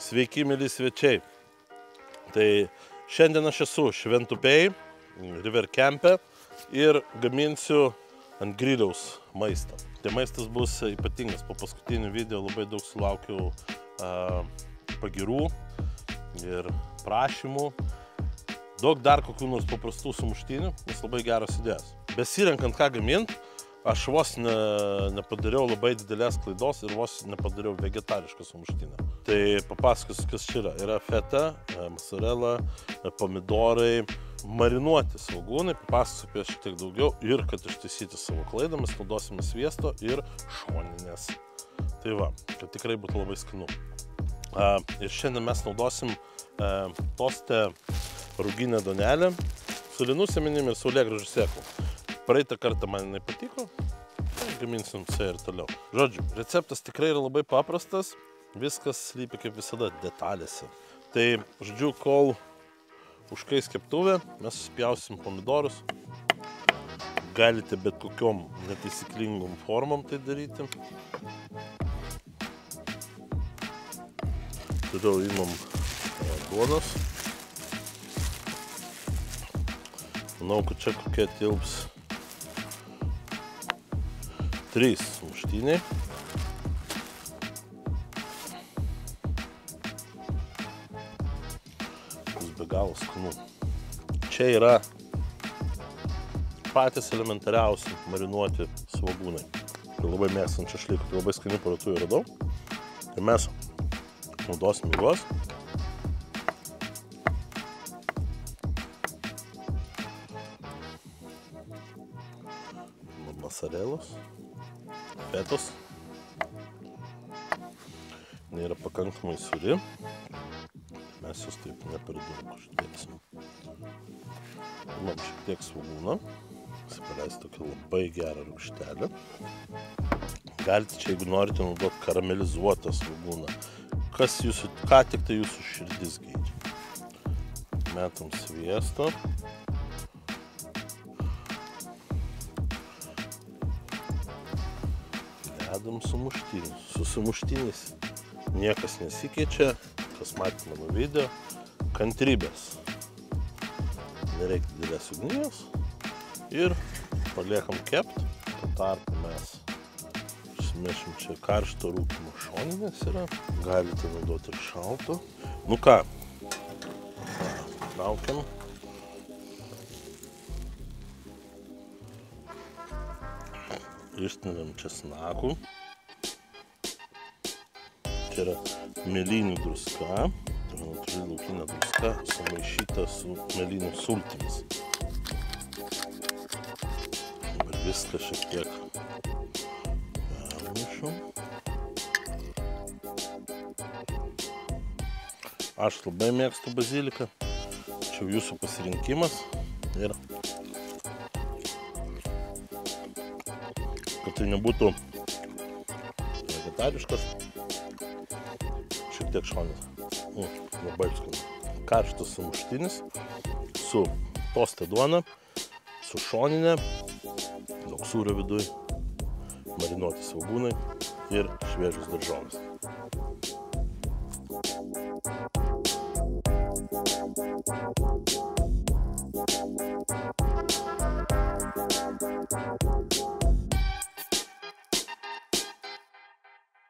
Sveiki, mėly svečiai. Tai šiandien aš esu Šventupėj, River Camp'e ir gaminsiu ant griliaus maistą. Tai maistas bus ypatingas. Po paskutinių video labai daug sulaukiau pagirų ir prašymų. Daug dar kokių nors paprastų sumuštinių, nes labai geros idėjos. Besirenkant ką gamint, aš vos nepadariau labai didelės klaidos ir vos nepadariau vegetarišką sumuštinę. Tai papasakosiu, kas čia yra. Yra feta, mozzarella, pomidorai, marinuoti svogūnai. Papasakosiu apie šiek tiek daugiau ir kad ištaisyti savo klaidą, mes naudosime sviesto ir šoninės. Tai va, kad tikrai būtų labai skanu. Ir šiandien mes naudosim toste ruginę duonelę su linų sėmenim ir saulėgrąžų sėklų. Praeitą kartą man jinai patiko, gaminsim čia ir toliau. Žodžiu, receptas tikrai yra labai paprastas, viskas slypi kaip visada detalėse. Tai, žodžiu, kol užkais keptuvė, mes spjausim pomidorus. Galite bet kokiom netaisyklingom formom tai daryti. Toliau imam duonos. Manau, kad čia kokie tilps 3 sumuštiniai. Bus be galo skanu. Čia yra patys elementariausi marinuoti svogūnai. Tai labai mėgstam šašlykų, tai labai skanių paratuvių radau. Ir mes naudosim juos. Mozzarellos, fetos. Jis yra pakankamai sūri. Mes jos taip ne per daug uždėsim. Imam šiek tiek svogūną. Paleis tokį labai gerą rūgštelę. Galite čia, jeigu norite, naudoti karamelizuotą svogūną. Ką tik tai jūsų širdis geidžia. Metam sviesto. Dedam sumuštinius. Su sumuštiniais niekas nesikeičia, kas matė mano video. Kantrybės. Nereikia didelės ugnies. Ir paliekam kept. Tuo tarpu mes užsimešim čia karšto rūkymo šoninės yra. Galite naudoti ir šalto. Nu ką, traukiam. Ištinam česnakų. Čia yra mėlynių druska. Tai yra natūrali laukinė druska sumaišyta su mėlynių sultimis. Dabar viską šiek tiek permaišom. Aš labai mėgstu baziliką. Čia jūsų pasirinkimas. Ir kad tai nebūtų vegetariškas, šiek tiek šonis. Labai skanu. Karštas sumuštinis su toste duona, su šoninė, daug sūrio viduj, marinuoti svogūnai ir šviežius daržovės.